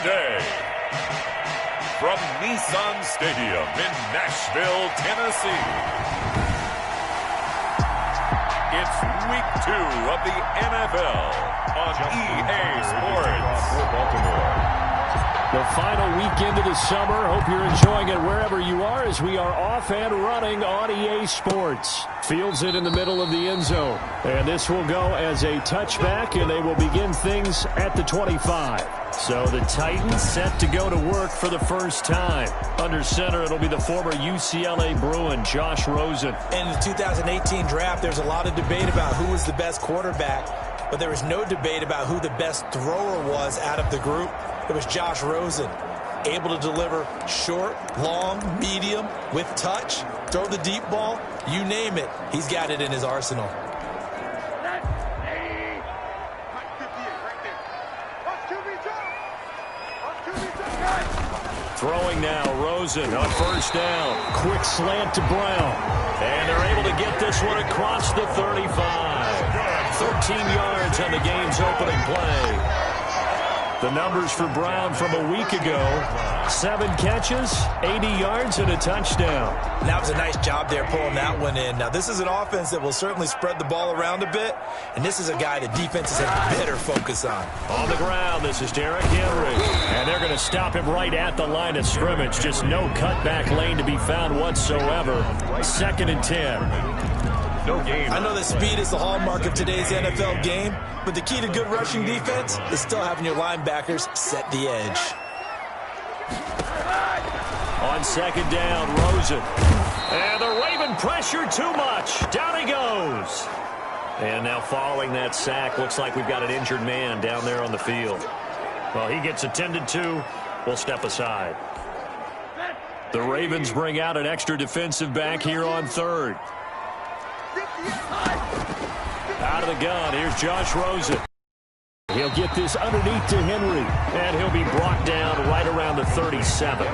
today, from Nissan Stadium in Nashville, Tennessee, it's Week 2 of the NFL on EA Sports. Baltimore. The final weekend of the summer. Hope you're enjoying it wherever you are as we are off and running on EA Sports. Fields it in the middle of the end zone. And this will go as a touchback, and they will begin things at the 25. So the Titans set to go to work for the first time. Under center, it'll be the former UCLA Bruin, Josh Rosen. In the 2018 draft, there's a lot of debate about who was the best quarterback, but there was no debate about who the best thrower was out of the group. It was Josh Rosen, able to deliver short, long, medium, with touch, throw the deep ball, you name it. He's got it in his arsenal. Throwing now, Rosen on first down. Quick slant to Brown. And they're able to get this one across the 35. 13 yards on the game's opening play. The numbers for Brown from a week ago: 7 catches, 80 yards, and a touchdown. And that was a nice job there pulling that one in. Now, this is an offense that will certainly spread the ball around a bit, and this is a guy that defenses have better focus on. On the ground, this is Derrick Henry. And they're going to stop him right at the line of scrimmage. Just no cutback lane to be found whatsoever. 2nd and 10. No game. I know that speed is the hallmark of today's NFL game, but the key to good rushing defense is still having your linebackers set the edge. On 2nd down, Rosen. And the Raven pressure too much. Down he goes. And now following that sack, looks like we've got an injured man down there on the field. Well, he gets attended to. We'll step aside. The Ravens bring out an extra defensive back here on 3rd. Out of the gun, here's Josh Rosen. He'll get this underneath to Henry, and he'll be brought down right around the 37.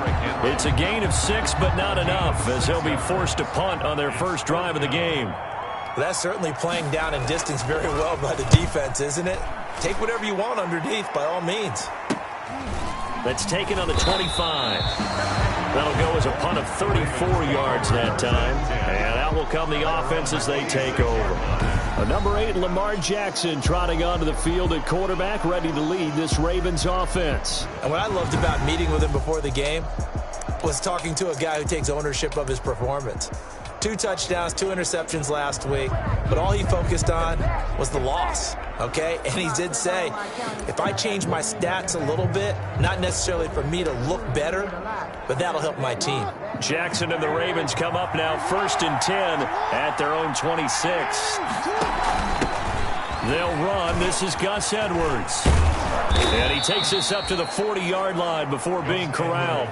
It's a gain of 6, but not enough, as they'll be forced to punt on their first drive of the game. Well, that's certainly playing down in distance very well by the defense, isn't it? Take whatever you want underneath, by all means. That's taken on the 25. That'll go as a punt of 34 yards that time. And out will come the offense as they take over. Number 8, Lamar Jackson, trotting onto the field at quarterback, ready to lead this Ravens offense. And what I loved about meeting with him before the game was talking to a guy who takes ownership of his performance. 2 touchdowns, 2 interceptions last week, but all he focused on was the loss, okay? And he did say, if I change my stats a little bit, not necessarily for me to look better, but that'll help my team. Jackson and the Ravens come up now 1st and 10 at their own 26. They'll run. This is Gus Edwards. And he takes this up to the 40-yard line before being corralled.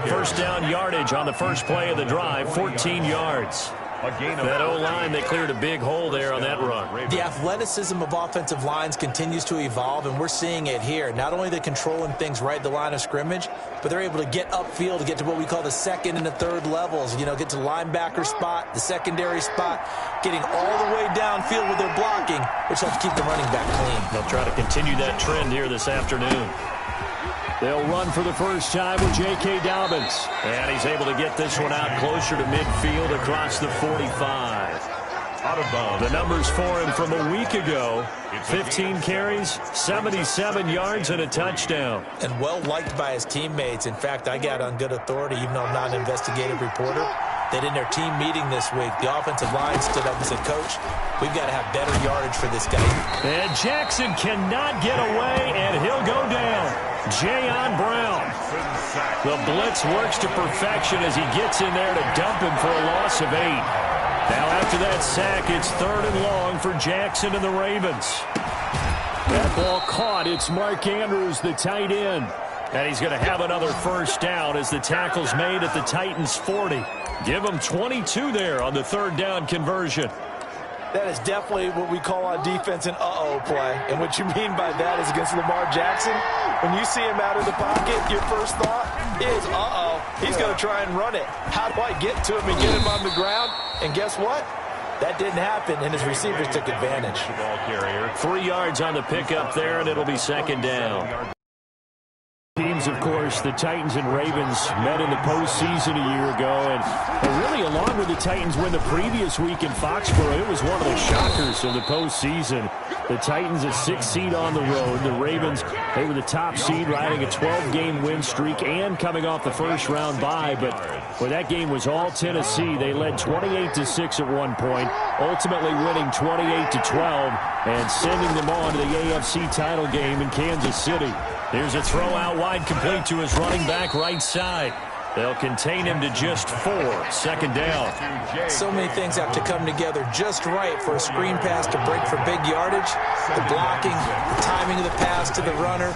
First down yardage on the first play of the drive, 14 yards. That O-line, they cleared a big hole there on that run. The athleticism of offensive lines continues to evolve, and we're seeing it here. Not only they're controlling things right at the line of scrimmage, but they're able to get upfield to get to what we call the 2nd and the 3rd levels. You know, get to the linebacker spot, the secondary spot, getting all the way downfield with their blocking, which helps keep the running back clean. They'll try to continue that trend here this afternoon. They'll run for the first time with J.K. Dobbins. And he's able to get this one out closer to midfield across the 45. Out of bounds. The numbers for him from a week ago: 15 carries, 77 yards, and a touchdown. And well liked by his teammates. In fact, I got on good authority, even though I'm not an investigative reporter, that in their team meeting this week, the offensive line stood up and said, Coach, we've got to have better yardage for this guy. And Jackson cannot get away, and he'll go down. Jayon Brown. The blitz works to perfection as he gets in there to dump him for a loss of 8. Now after that sack, it's 3rd and long for Jackson and the Ravens. That ball caught. It's Mark Andrews, the tight end. And he's going to have another first down as the tackle's made at the Titans' 40. Give him 22 there on the 3rd down conversion. That is definitely what we call on defense an uh-oh play. And what you mean by that is against Lamar Jackson, when you see him out of the pocket, your first thought is, uh-oh, he's going to try and run it. How do I get to him and get him on the ground? And guess what? That didn't happen, and his receivers took advantage. 3 yards on the pickup there, and it'll be 2nd down. Teams of course, the Titans and Ravens met in the postseason a year ago, and really, along with the Titans win the previous week in Foxborough, it was one of the shockers of the postseason. The Titans a 6th seed on the road. The Ravens, they were the top seed, riding a 12-game win streak and coming off the first-round bye. But when that game was all Tennessee, they led 28-6 at one point, ultimately winning 28-12 and sending them on to the AFC title game in Kansas City. Here's a throw out wide, complete to his running back right side. They'll contain him to just 4. 2nd down. So many things have to come together just right for a screen pass to break for big yardage. The blocking, the timing of the pass to the runner,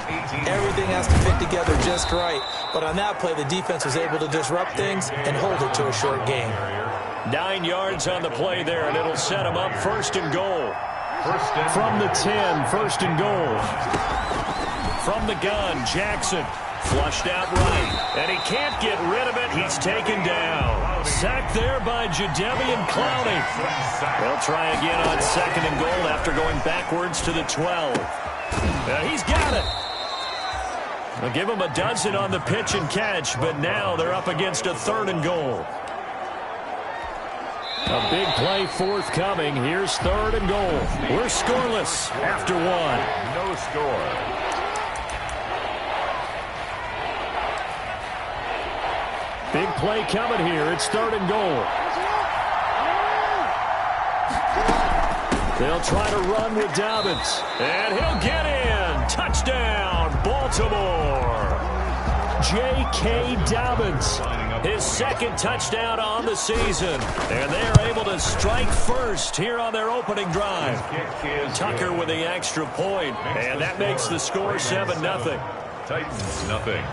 everything has to fit together just right. But on that play, the defense was able to disrupt things and hold it to a short gain. 9 yards on the play there, and it'll set him up 1st and goal. From the 10, 1st and goal. From the gun, Jackson. Flushed out right, and he can't get rid of it. He's taken down. Sacked there by Jadeveon Clowney. They'll try again on 2nd and goal after going backwards to the 12. He's got it. They'll give him a dozen on the pitch and catch, but now they're up against a 3rd and goal. A big play forthcoming. Here's 3rd and goal. We're scoreless after 1. No score. Big play coming here. It's 3rd and goal. They'll try to run with Dobbins. And he'll get in. Touchdown, Baltimore. J.K. Dobbins. His 2nd touchdown on the season. And they're able to strike first here on their opening drive. Tucker with the extra point. And that makes the score 7-0. Titans, nothing.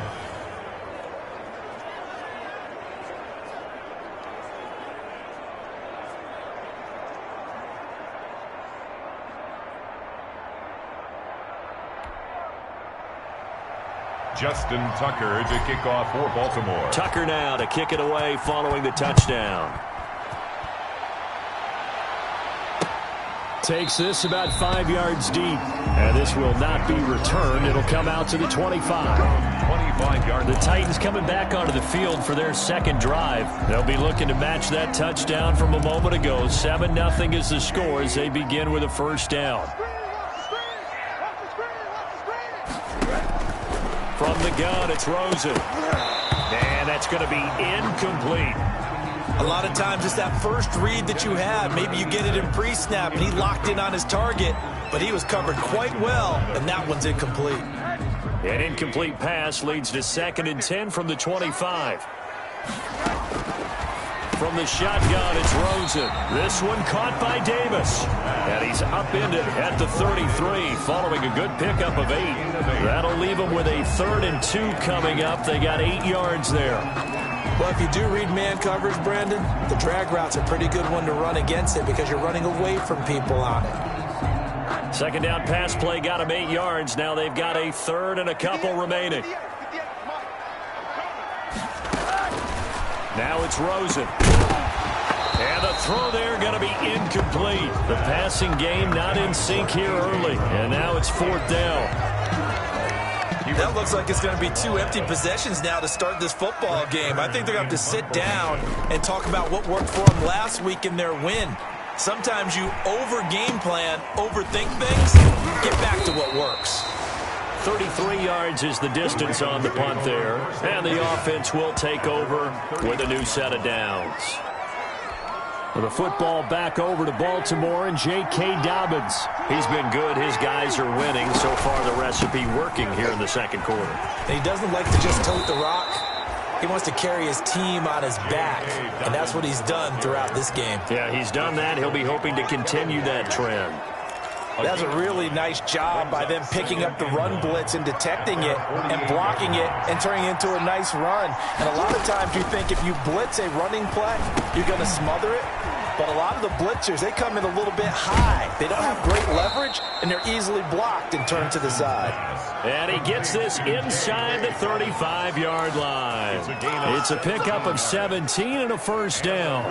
Justin Tucker to kick off for Baltimore. Tucker now to kick it away following the touchdown. Takes this about 5 yards deep. And this will not be returned. It'll come out to the 25. 25 yards. The Titans coming back onto the field for their 2nd drive. They'll be looking to match that touchdown from a moment ago. 7-0 is the score as they begin with a 1st down. From the gun, it's Rosen. And that's going to be incomplete. A lot of times it's that first read that you have. Maybe you get it in pre-snap, and he locked in on his target, but he was covered quite well, and that one's incomplete. An incomplete pass leads to 2nd and 10 from the 25. From the shotgun, it's Rosen. This one caught by Davis. And he's upended at the 33 following a good pickup of 8. That'll leave them with a 3rd and 2 coming up. They got 8 yards there. Well, if you do read man coverage, Brandon, the drag route's a pretty good one to run against it because you're running away from people on it. 2nd down pass play got them 8 yards. Now they've got a 3rd and a couple remaining. Now it's Rosen. And the throw there going to be incomplete. The passing game not in sync here early. And now it's 4th down. That looks like it's going to be 2 empty possessions now to start this football game. I think they're going to have to sit down and talk about what worked for them last week in their win. Sometimes you over-game plan, overthink things, get back to what works. 33 yards is the distance on the punt there. And the offense will take over with a new set of downs. The football back over to Baltimore and J.K. Dobbins. He's been good. His guys are winning. So far, the recipe working here in the 2nd quarter. And he doesn't like to just tote the rock. He wants to carry his team on his back, and that's what he's done throughout this game. Yeah, he's done that. He'll be hoping to continue that trend. That's a really nice job by them picking up the run blitz and detecting it and blocking it and turning it into a nice run. And a lot of times you think if you blitz a running play, you're going to smother it. But a lot of the blitzers, they come in a little bit high. They don't have great leverage, and they're easily blocked and turned to the side. And he gets this inside the 35-yard line. It's a pickup of 17 and a first down.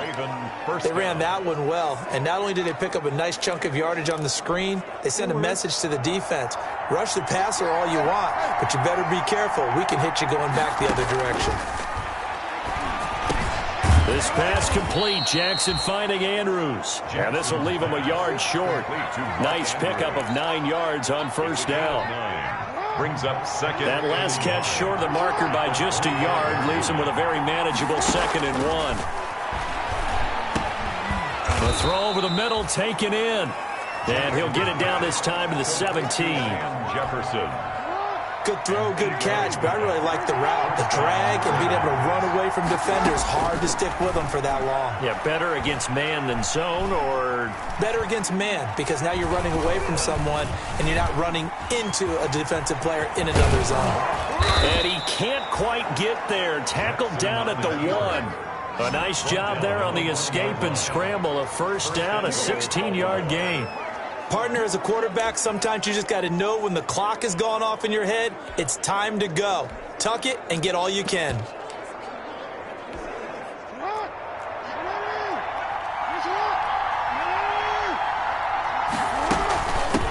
They ran that one well, and not only did they pick up a nice chunk of yardage on the screen, they sent a message to the defense. Rush the passer all you want, but you better be careful. We can hit you going back the other direction. This pass complete. Jackson finding Andrews. And this will leave him a yard short. Nice pickup of 9 yards on first down. Brings up second. That last catch short of the marker by just a yard leaves him with a very manageable 2nd and 1. The throw over the middle taken in. And he'll get it down this time to the 17. Jefferson. Good throw, good catch, but I really like the route. The drag and being able to run away from defenders. Hard to stick with them for that long. Yeah, better against man than zone, or? Better against man, because now you're running away from someone and you're not running into a defensive player in another zone. And he can't quite get there. Tackled down at the 1. A nice job there on the escape and scramble. A first down, a 16-yard gain. Partner, as a quarterback, sometimes you just got to know when the clock has gone off in your head, it's time to go. Tuck it and get all you can.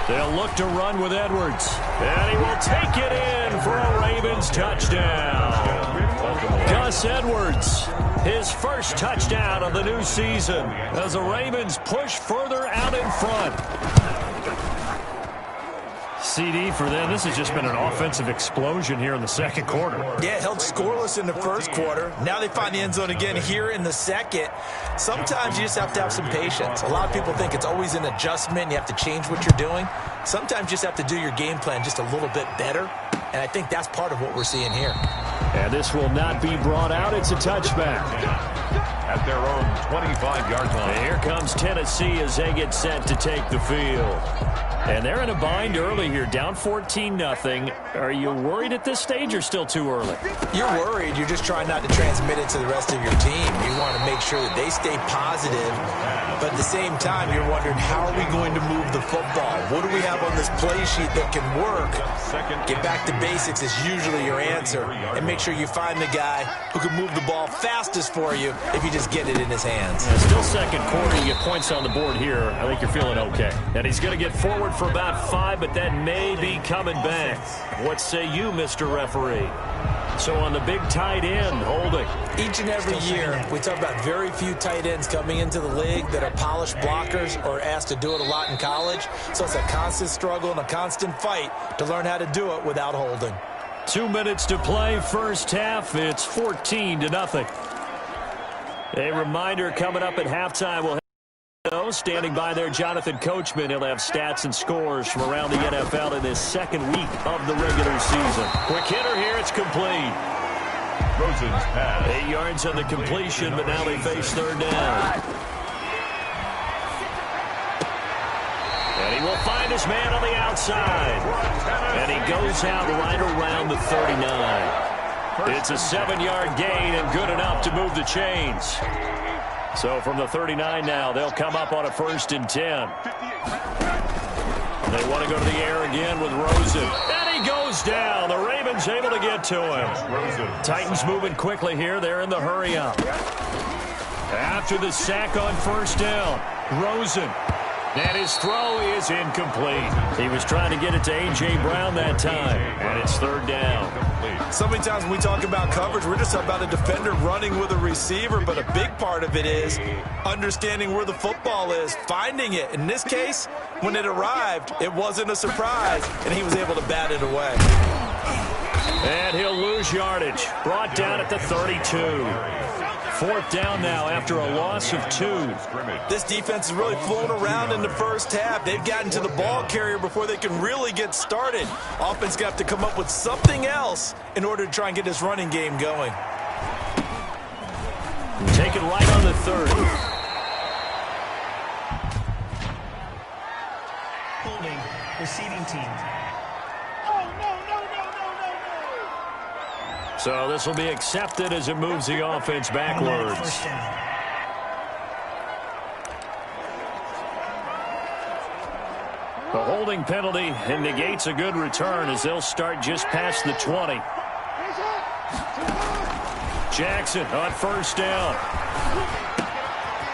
They'll look to run with Edwards. And he will take it in for a Ravens touchdown. Gus Edwards, his first touchdown of the new season as the Ravens push further out in front. CD for them. This has just been an offensive explosion here in the second quarter. Yeah, held scoreless in the first quarter. Now they find the end zone again here in the second. Sometimes you just have to have some patience. A lot of people think it's always an adjustment. You have to change what you're doing. Sometimes you just have to do your game plan just a little bit better. And I think that's part of what we're seeing here. And this will not be brought out. It's a touchback. At their own 25-yard line. And here comes Tennessee as they get set to take the field. And they're in a bind early here, down 14-0. Are you worried at this stage or still too early? You're worried. You're just trying not to transmit it to the rest of your team. You want to make sure that they stay positive. But at the same time, you're wondering, how are we going to move the football? What do we have on this play sheet that can work? Get back to basics is usually your answer. And make sure you find the guy who can move the ball fastest for you if you just get it in his hands. Yeah, still second quarter. You get points on the board here. I think you're feeling okay. And he's going to get forward for about 5, but that may be coming back. What say you, Mr. Referee? So on the big tight end, holding. Each and every year, we talk about very few tight ends coming into the league that are polished blockers or asked to do it a lot in college. So it's a constant struggle and a constant fight to learn how to do it without holding. 2 minutes to play, first half. It's 14-0. A reminder coming up at halftime. We'll standing by there, Jonathan Coachman. He'll have stats and scores from around the NFL in this second week of the regular season. Quick hitter here. It's complete. Rosen's pass. 8 yards on the completion, but now they face third down. And he will find his man on the outside. And he goes out right around the 39. It's a 7-yard gain and good enough to move the chains. So from the 39 now, they'll come up on a 1st and 10. They want to go to the air again with Rosen. And he goes down. The Ravens able to get to him. Titans moving quickly here. They're in the hurry up. After the sack on 1st down, Rosen. And his throw is incomplete. He was trying to get it to A.J. Brown that time. And it's 3rd down. So many times when we talk about coverage, we're just about a defender running with a receiver, but a big part of it is understanding where the football is, finding it. In this case, when it arrived, it wasn't a surprise, and he was able to bat it away. And he'll lose yardage. Brought down at the 32. 4th down now after a loss of 2. This defense has really flown around in the first half. They've gotten to the ball carrier before they can really get started. Offense got to come up with something else in order to try and get this running game going. Taken right on the 30. Holding, receiving team. So this will be accepted as it moves the offense backwards. The holding penalty negates a good return as they'll start just past the 20. Jackson on first down.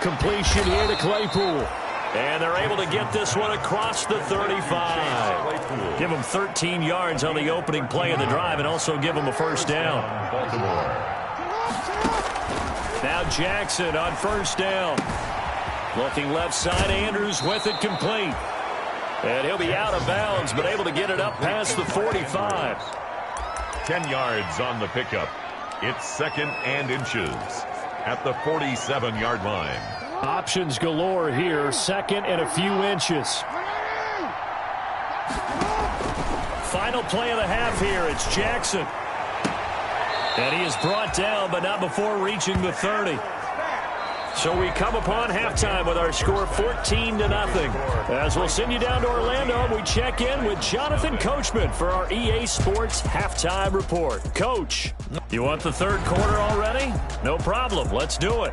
Completion here to Claypool. And they're able to get this one across the 35. Give them 13 yards on the opening play of the drive and also give them a first down. Now Jackson on first down. Looking left side, Andrews with it complete. And he'll be out of bounds, but able to get it up past the 45. 10 yards on the pickup. It's 2nd and inches at the 47-yard line. Options galore here. 2nd and a few inches. Final play of the half here. It's Jackson. And he is brought down, but not before reaching the 30. So we come upon halftime with our score 14-0. As we'll send you down to Orlando, we check in with Jonathan Coachman for our EA Sports Halftime Report. Coach, you want the third quarter already? No problem. Let's do it.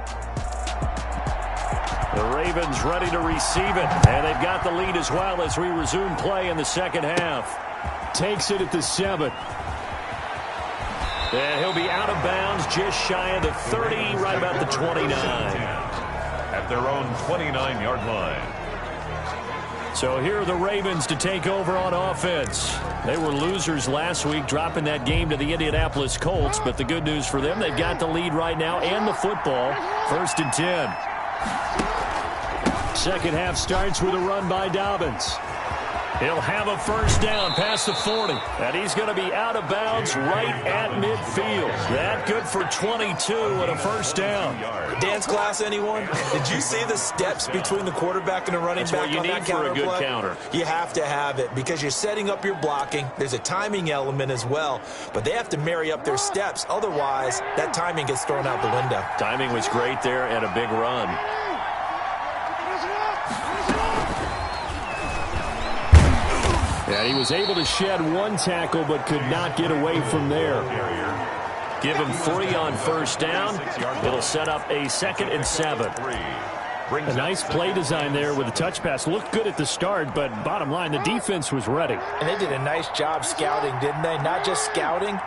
The Ravens ready to receive it, and they've got the lead as well as we resume play in the second half. Takes it at the 7. And he'll be out of bounds just shy of the 30, right about the 29. At their own 29-yard line. So here are the Ravens to take over on offense. They were losers last week, dropping that game to the Indianapolis Colts. But the good news for them, they've got the lead right now and the football. 1st and 10. Second half starts with a run by Dobbins. He'll have a first down past the 40. And he's going to be out of bounds right at midfield. That good for 22 and a first down. Dance class, anyone? Did you see the steps between the quarterback and the running back on that counter play? That's what you need for a good counter. You have to have it because you're setting up your blocking. There's a timing element as well. But they have to marry up their steps. Otherwise, that timing gets thrown out the window. Timing was great there and a big run. Yeah, he was able to shed one tackle but could not get away from there. Give him 3 on first down. It'll set up a 2nd and 7. A nice play design there with a touch pass. Looked good at the start, but bottom line, the defense was ready. And they did a nice job scouting, didn't they? Not just scouting,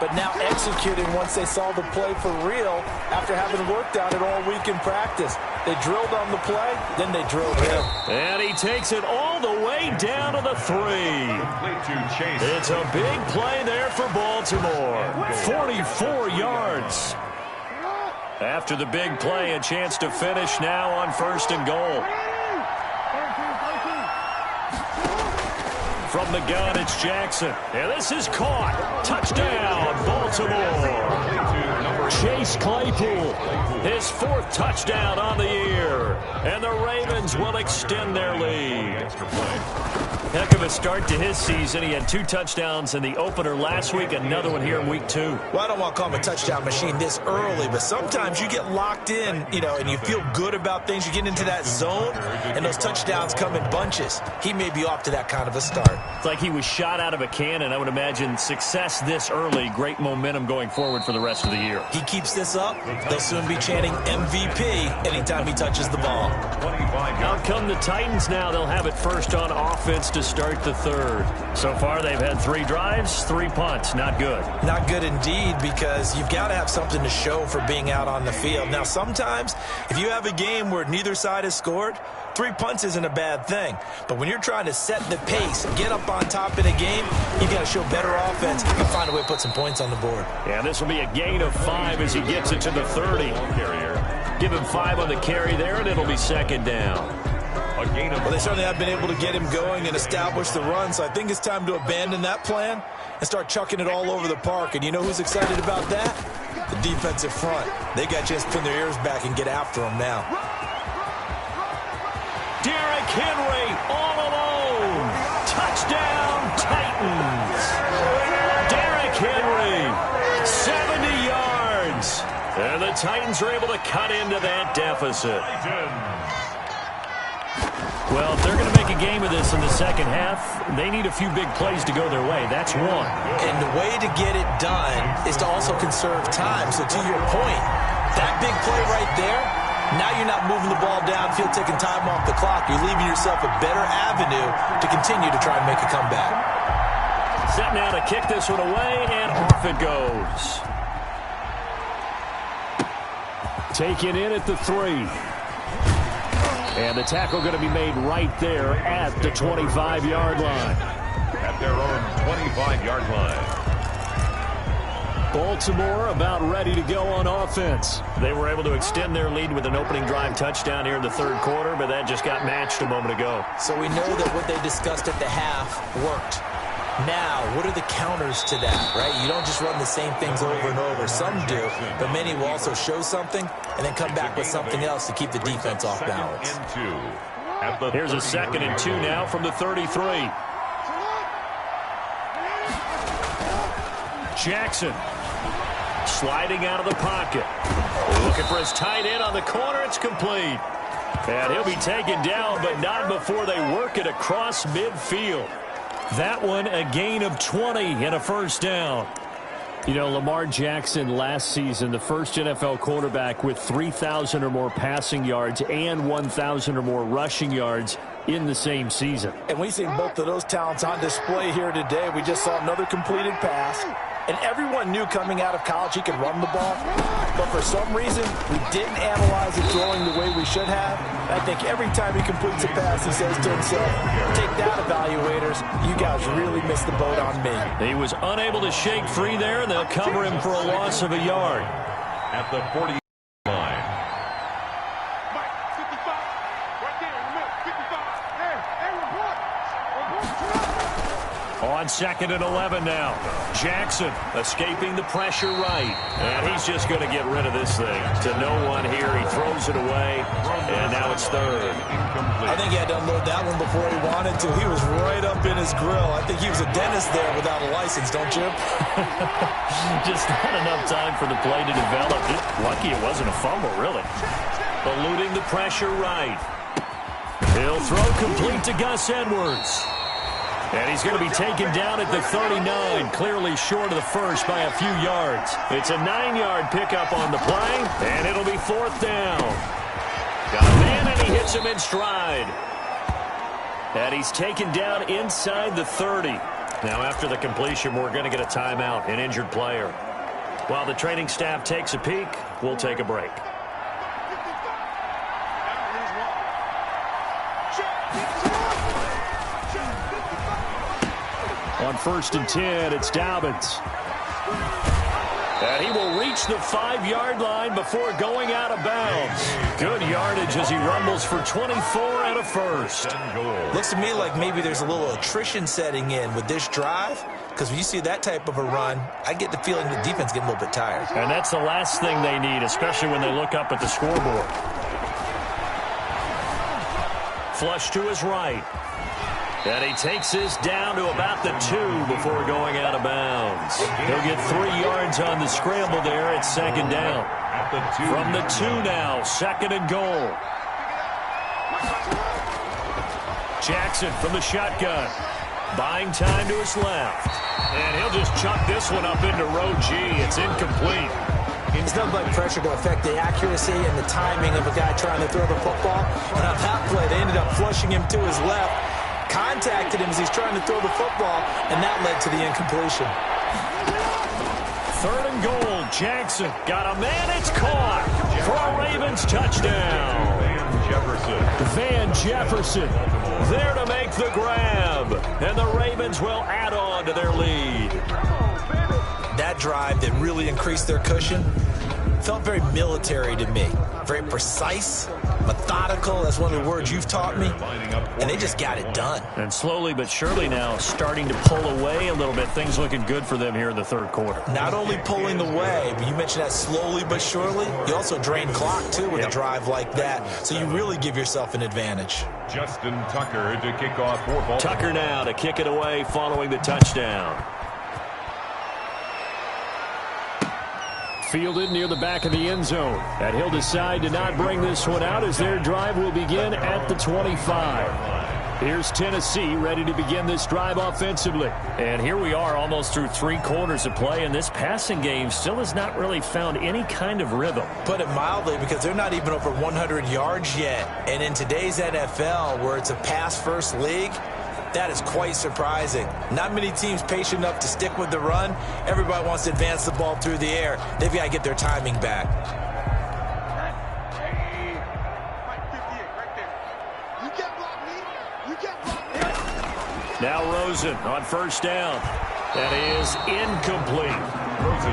but now executing once they saw the play for real after having worked on it all week in practice. They drilled on the play, then they drilled him. And he takes it all the way down to the 3. It's a big play there for Baltimore. 44 yards. After the big play, a chance to finish now on 1st and goal. From the gun, it's Jackson. And this is caught. Touchdown, Baltimore. Chase Claypool, his 4th touchdown on the year. And the Ravens will extend their lead. Heck of a start to his season. He had 2 touchdowns in the opener last week, another one here in week 2. Well, I don't want to call him a touchdown machine this early, but sometimes you get locked in, and you feel good about things. You get into that zone, and those touchdowns come in bunches. He may be off to that kind of a start. It's like he was shot out of a cannon. I would imagine success this early, great momentum going forward for the rest of the year. He keeps this up, they'll soon be chanting MVP anytime he touches the ball. Out come the Titans now. They'll have it first on offense to start the 3rd. So far, they've had 3 drives, 3 punts. Not good. Not good indeed, because you've got to have something to show for being out on the field. Now, sometimes, if you have a game where neither side has scored, 3 punts isn't a bad thing. But when you're trying to set the pace, get up on top in a game, you've got to show better offense and find a way to put some points on the board. Yeah, this will be a gain of 5 as he gets it to the 30. Give him 5 on the carry there, and it'll be 2nd down. Well, they certainly have been able to get him going and establish the run, so I think it's time to abandon that plan and start chucking it all over the park. And you know who's excited about that? The defensive front. They got a chance to pin their ears back and get after him now. Derrick Henry all alone. Touchdown, Titans. Derrick Henry, 70 yards. And the Titans are able to cut into that deficit. Well, if they're going to make a game of this in the second half, they need a few big plays to go their way. That's one. And the way to get it done is to also conserve time. So to your point, that big play right there Now you're not moving the ball downfield, taking time off the clock. You're leaving yourself a better avenue to continue to try and make a comeback. Set now to kick this one away, and off it goes. Taken in at the 3. And the tackle going to be made right there at the 25-yard line. At their own 25-yard line. Baltimore about ready to go on offense. They were able to extend their lead with an opening drive touchdown here in the third quarter, but that just got matched a moment ago. So we know that what they discussed at the half worked. Now, what are the counters to that, right? You don't just run the same things over and over. Some do, but many will also show something and then come back with something else to keep the defense off balance. Here's a 2nd and 2 now from the 33. Jackson sliding out of the pocket. Looking for his tight end on the corner. It's complete. And he'll be taken down, but not before they work it across midfield. That one, a gain of 20 and a first down. You know, Lamar Jackson last season, the first NFL quarterback with 3,000 or more passing yards and 1,000 or more rushing yards in the same season. And we've seen both of those talents on display here today. We just saw another completed pass. And everyone knew coming out of college he could run the ball. But for some reason, we didn't analyze it throwing the way we should have. I think every time he completes a pass, he says to himself, take that, evaluators. You guys really missed the boat on me. He was unable to shake free there, and they'll cover him for a loss of a yard. At the 40 line. On 2nd and 11 now. Jackson escaping the pressure right. And he's just going to get rid of this thing. To no one here. He throws it away. And now it's 3rd. I think he had to unload that one before he wanted to. He was right up in his grill. I think he was a dentist there without a license, don't you? Just not enough time for the play to develop. Lucky it wasn't a fumble, really. Eluding the pressure right. He'll throw complete to Gus Edwards. And he's going to be taken down at the 39, clearly short of the first by a few yards. It's a 9-yard pickup on the play, and it'll be 4th down. Got a man, and he hits him in stride. And he's taken down inside the 30. Now, after the completion, we're going to get a timeout, an injured player. While the training staff takes a peek, we'll take a break. On 1st and 10, it's Dobbins. And he will reach the 5-yard line before going out of bounds. Good yardage as he rumbles for 24 and a first. Looks to me like maybe there's a little attrition setting in with this drive, because when you see that type of a run, I get the feeling the defense getting a little bit tired. And that's the last thing they need, especially when they look up at the scoreboard. Flush to his right. And he takes this down to about the 2 before going out of bounds. He'll get 3 yards on the scramble there. It's 2nd down. From the 2 now, 2nd and goal. Jackson from the shotgun. Buying time to his left. And he'll just chuck this one up into row G. It's incomplete. It's nothing like pressure to affect the accuracy and the timing of a guy trying to throw the football. And on that play, they ended up flushing him to his left. Contacted him as he's trying to throw the football, and that led to the incompletion. 3rd and goal. Jackson got a man. It's caught for a Ravens touchdown. Van Jefferson there to make the grab, and the Ravens will add on to their lead. That drive that really increased their cushion felt very military to me. Very precise, methodical. That's one of the words you've taught me. And they just got it done. And slowly but surely now starting to pull away a little bit. Things looking good for them here in the 3rd quarter. Not only pulling away, but you mentioned that slowly but surely. You also drain clock, too, with a drive like that. So you really give yourself an advantage. Justin Tucker to kick off for Baltimore. Tucker now to kick it away following the touchdown. Fielded near the back of the end zone. And he'll decide to not bring this one out as their drive will begin at the 25. Here's Tennessee ready to begin this drive offensively. And here we are almost through 3 quarters of play, and this passing game still has not really found any kind of rhythm. Put it mildly, because they're not even over 100 yards yet. And in today's NFL, where it's a pass-first league, that is quite surprising. Not many teams patient enough to stick with the run. Everybody wants to advance the ball through the air. They've got to get their timing back. Now Rosen on first down. That is incomplete.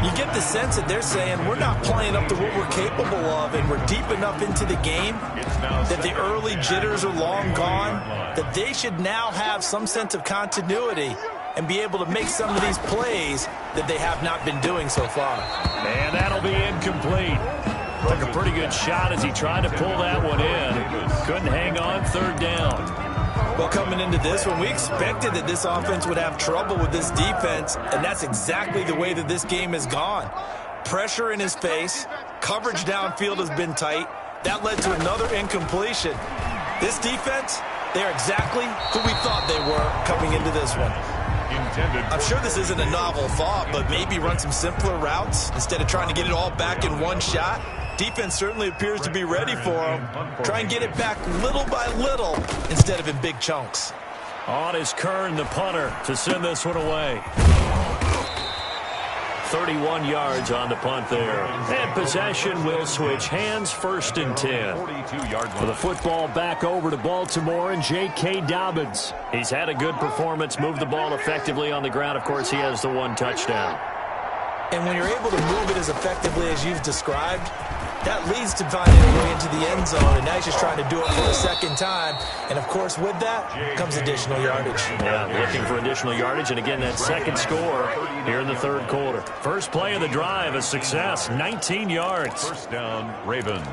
You get the sense that they're saying we're not playing up to what we're capable of, and we're deep enough into the game that the early jitters are long gone, that they should now have some sense of continuity and be able to make some of these plays that they have not been doing so far. And that'll be incomplete. Took a pretty good shot as he tried to pull that one in. Couldn't hang on third down. Well, coming into this one, we expected that this offense would have trouble with this defense, and that's exactly the way that this game has gone. Pressure in his face, coverage downfield has been tight. That led to another incompletion. This defense, they're exactly who we thought they were coming into this one. I'm sure this isn't a novel thought, but maybe run some simpler routes instead of trying to get it all back in one shot. Defense certainly appears to be ready for him. Try and get it back little by little instead of in big chunks. On is Kern, the punter, to send this one away. 31 yards on the punt there. And possession will switch hands, 1st and 10. With the football back over to Baltimore and J.K. Dobbins. He's had a good performance, moved the ball effectively on the ground. Of course, he has the 1 touchdown. And when you're able to move it as effectively as you've described, that leads to finding a way into the end zone, and now he's just trying to do it for a second time. And, of course, with that comes additional yardage. Yeah, looking for additional yardage, and again, that second score here in the 3rd quarter. First play of the drive, a success, 19 yards. First down, Ravens.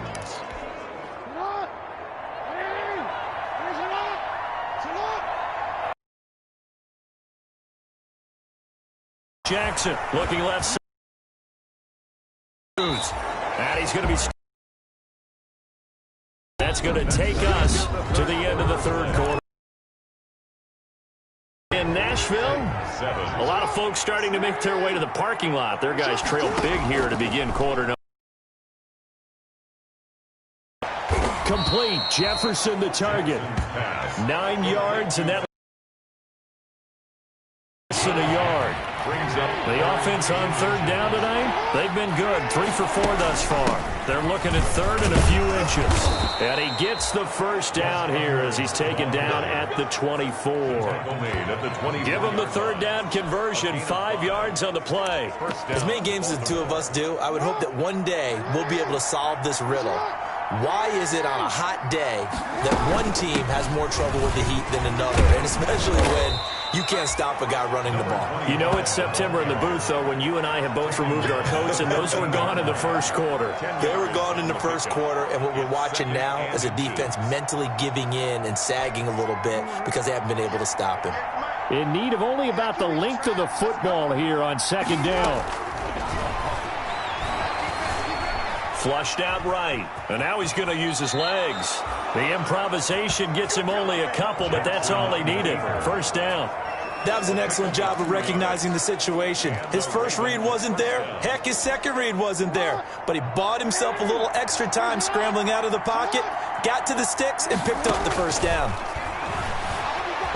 Jackson looking left side. And he's going to be... That's going to take us to the end of the 3rd quarter. In Nashville, a lot of folks starting to make their way to the parking lot. Their guys trail big here to begin quarter number. Complete. Jefferson the target. 9 yards, and that in a yard. The offense on 3rd down tonight, they've been good. 3 for 4 thus far. They're looking at 3rd and a few inches. And he gets the first down here as he's taken down at the 24. Give him the 3rd down conversion, 5 yards on the play. As many games as the two of us do, I would hope that one day we'll be able to solve this riddle. Why is it on a hot day that one team has more trouble with the heat than another? And especially when you can't stop a guy running the ball. You know it's September in the booth, though, when you and I have both removed our coats, and those were gone in the 1st quarter. They were gone in the 1st quarter, and what we're watching now is a defense mentally giving in and sagging a little bit because they haven't been able to stop him. In need of only about the length of the football here on 2nd down. Flushed out right, and now he's going to use his legs. The improvisation gets him only a couple, but that's all he needed. First down. That was an excellent job of recognizing the situation. His first read wasn't there. Heck, his second read wasn't there. But he bought himself a little extra time scrambling out of the pocket, got to the sticks, and picked up the first down.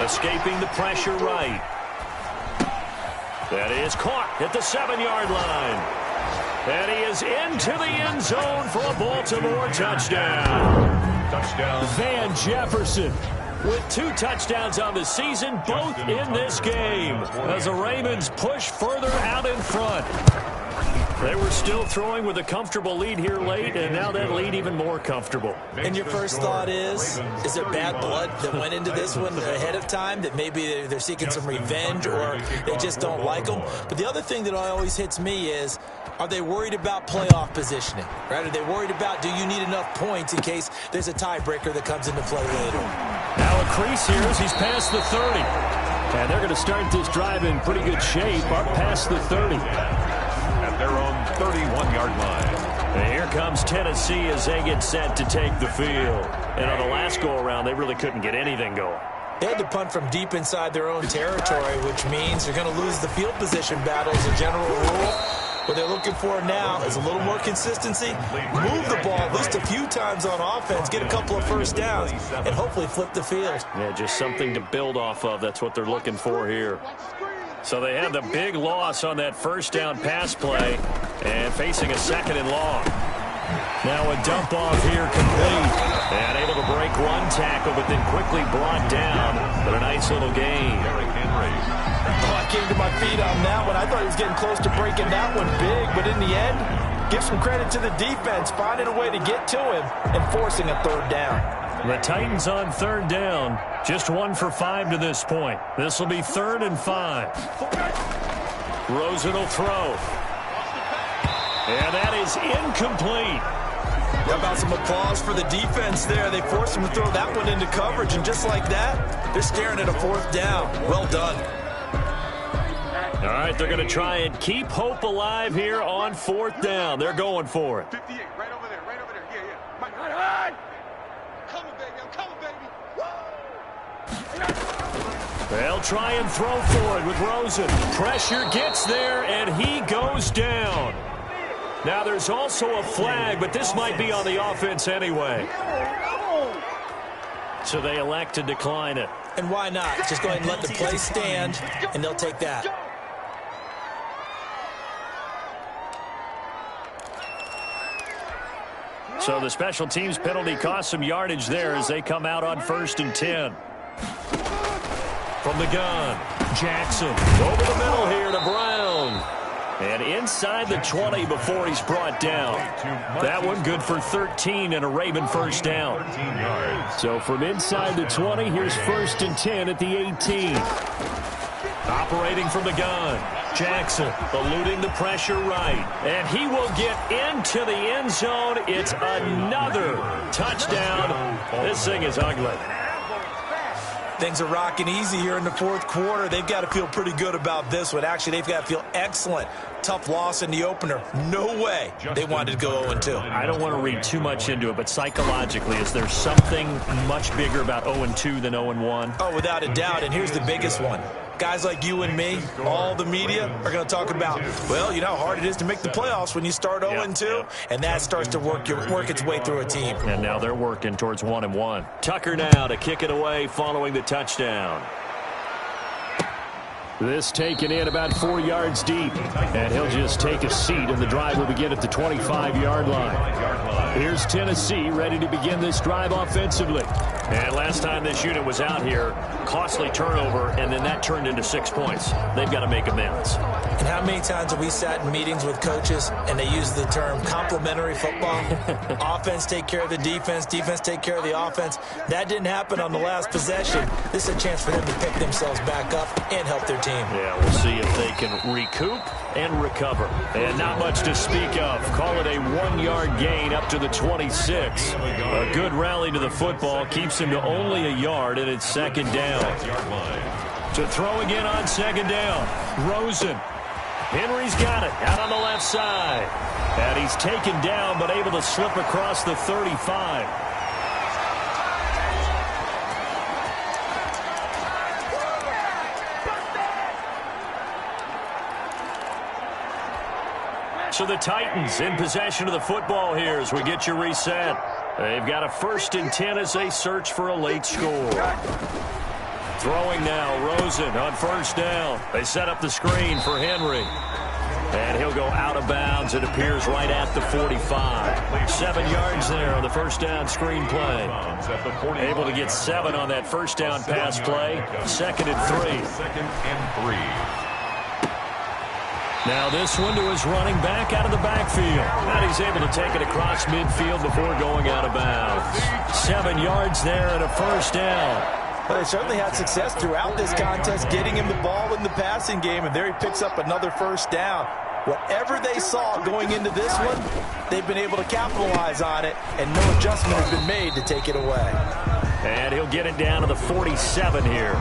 Escaping the pressure right. That is caught at the 7-yard line. And he is into the end zone for a Baltimore touchdown. Van Jefferson with 2 touchdowns on the season, both in this game, as the Ravens push further out in front. They were still throwing with a comfortable lead here late, and now that lead even more comfortable. And your first thought is there bad blood that went into this one ahead of time, that maybe they're seeking some revenge or they just don't like them? But the other thing that always hits me is, are they worried about playoff positioning? Right? Are they worried about, do you need enough points in case there's a tiebreaker that comes into play later? Now a crease here as he's past the 30. And they're going to start this drive in pretty good shape up past the 30. At their own 31-yard line. And here comes Tennessee as they get set to take the field. And on the last go-around, they really couldn't get anything going. They had to punt from deep inside their own territory, which means they're going to lose the field position battle as a general rule. What they're looking for now is a little more consistency, move the ball at least a few times on offense, get a couple of first downs, and hopefully flip the field. Yeah, just something to build off of. That's what they're looking for here. So they have the big loss on that first down pass play and facing a 2nd and long. Now a dump off here complete. And able to break one tackle, but then quickly brought down. But a nice little gain. Oh, I came to my feet on that one. I thought he was getting close to breaking that one big, but in the end, give some credit to the defense, finding a way to get to him and forcing a 3rd down. The Titans on 3rd down, just 1 for 5 to this point. This will be 3rd and 5. Rosen will throw. And that is incomplete. How about some applause for the defense there? They forced him to throw that one into coverage, and just like that, they're staring at a 4th down. Well done. All right, they're going to try and keep hope alive here on 4th down. They're going for it. 58, right over there, yeah. Mike, I'm coming, baby. They'll try and throw for it with Rosen. Pressure gets there, and he goes down. Now, there's also a flag, but this might be on the offense anyway. So they elect to decline it. And why not? Just go ahead and let the play stand, and they'll take that. So the special teams penalty cost some yardage there as they come out on 1st and 10. From the gun, Jackson over the middle here to Brown. And inside the 20 before he's brought down. That one good for 13 and a Raven 1st down. So from inside the 20, here's 1st and 10 at the 18. Operating from the gun, Jackson eluding the pressure right. And he will get into the end zone. It's another touchdown. This thing is ugly. Things are rocking easy here in the 4th quarter. They've got to feel pretty good about this one. Actually, they've got to feel excellent. Tough loss in the opener. No way they wanted to go 0-2. I don't want to read too much into it, but psychologically, is there something much bigger about 0-2 than 0-1? Oh, without a doubt, and here's the biggest one. Guys like you and me, all the media are going to talk about, well, you know how hard it is to make the playoffs when you start 0-2, and that starts to work its way through a team. And now they're working towards 1-1. Tucker now to kick it away following the touchdown. This taken in about 4 yards deep, and he'll just take a seat, and the drive will begin at the 25-yard line. Here's Tennessee ready to begin this drive offensively. And last time this unit was out here, costly turnover, and then that turned into 6 points. They've got to make amends. And how many times have we sat in meetings with coaches and they use the term complementary football? Offense take care of the defense, defense take care of the offense. That didn't happen on the last possession. This is a chance for them to pick themselves back up and help their team. Yeah, we'll see if they can recoup and recover. And not much to speak of. Call it a 1-yard gain up to the 26. A good rally to the football keeps him to only a yard, and it's 2nd down. To throw again on 2nd down. Rosen. Henry's got it out on the left side. And he's taken down but able to slip across the 35. So the Titans in possession of the football here as we get you reset. They've got a 1st and 10 as they search for a late score. Throwing now, Rosen on 1st down. They set up the screen for Henry. And he'll go out of bounds. It appears right at the 45. 7 yards there on the 1st down screen play. Able to get 7 on that 1st down pass play. 2nd and 3. 2nd and 3. Now this one to his running back out of the backfield. And he's able to take it across midfield before going out of bounds. 7 yards there and a 1st down. Well, they certainly had success throughout this contest, getting him the ball in the passing game, and there he picks up another 1st down. Whatever they saw going into this one, they've been able to capitalize on it, and no adjustment has been made to take it away. And he'll get it down to the 47 here.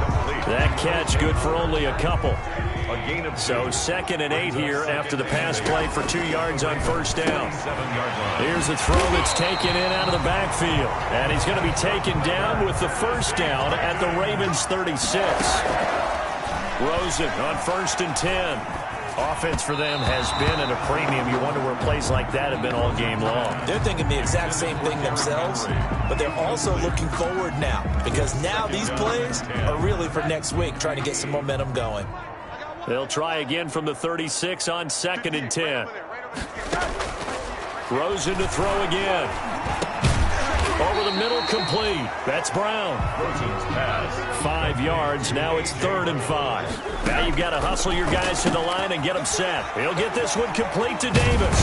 That That catch good for only a couple. A gain of 2. So 2nd and 8 here after the pass play for 2 yards on first down. 7-yard line. Here's a throw that's taken in out of the backfield. And he's going to be taken down with the first down at the Ravens 36. Rosen on 1st and 10. Offense for them has been at a premium. You wonder where plays like that have been all game long. They're thinking the exact same thing themselves, but they're also looking forward now because now these plays are really for next week, trying to get some momentum going. They'll try again from the 36 on 2nd and 10. Rosen to throw again. Over the middle, complete. That's Brown. Rosen's pass. 5 yards. Now it's 3rd and 5. Now you've got to hustle your guys to the line and get them set. He'll get this one complete to Davis.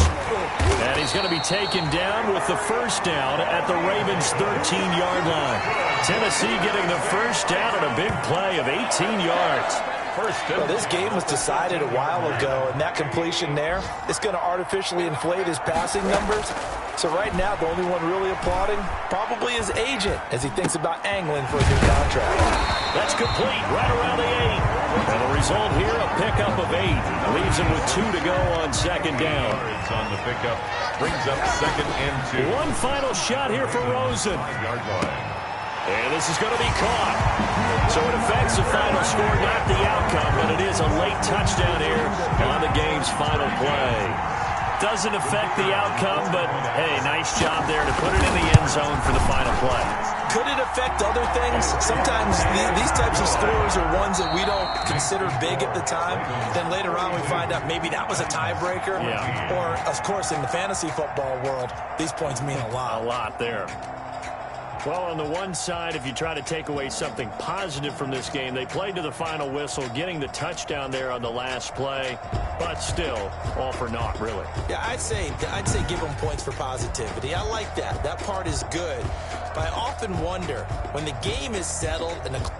And he's going to be taken down with the first down at the Ravens' 13-yard line. Tennessee getting the first down on a big play of 18 yards. Well, this game was decided a while ago, and that completion there is going to artificially inflate his passing numbers. So right now, the only one really applauding probably his agent as he thinks about angling for a new contract. That's complete right around the 8. And the result here, a pickup of 8. Leaves him with 2 to go on 2nd down. Yards on the pickup. Brings up 2nd and 2. One final shot here for Rosen. 5-yard line. And this is going to be caught. So it affects the final score, not the outcome, but it is a late touchdown here on the game's final play. Doesn't affect the outcome, but, hey, nice job there to put it in the end zone for the final play. Could it affect other things? Sometimes these types of scores are ones that we don't consider big at the time. Then later on we find out maybe that was a tiebreaker. Yeah. Or, of course, in the fantasy football world, these points mean a lot. A lot there. Well, on the one side, if you try to take away something positive from this game, they played to the final whistle, getting the touchdown there on the last play, but still, all for naught, really. Yeah, I'd say give them points for positivity. I like that. That part is good. But I often wonder, when the game is settled and the